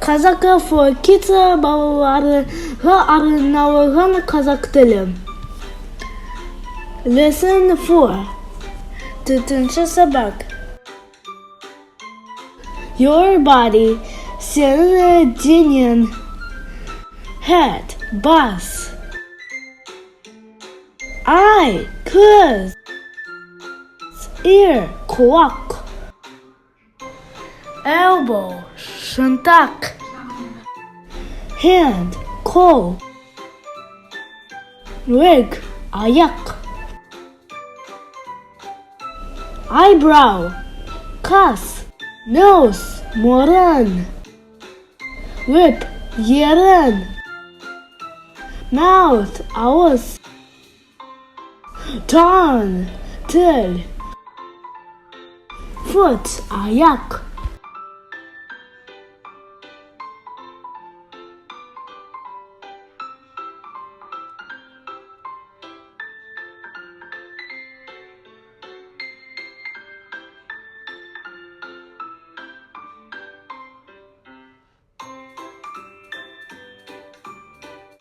Kazakı Kids babaları arınavıgan Kazak dili. Lesson 4. Tütünçü sabak. Your body, senin dinin. Head, bus. Eye, kız. Ear, kulak. Elbow, şıntak. Hand, kol. Leg, ayak. Eyebrow, kas. Nose, morun. Lip, yarın. Mouth, ağız. Tongue, dil. Foot, ayak.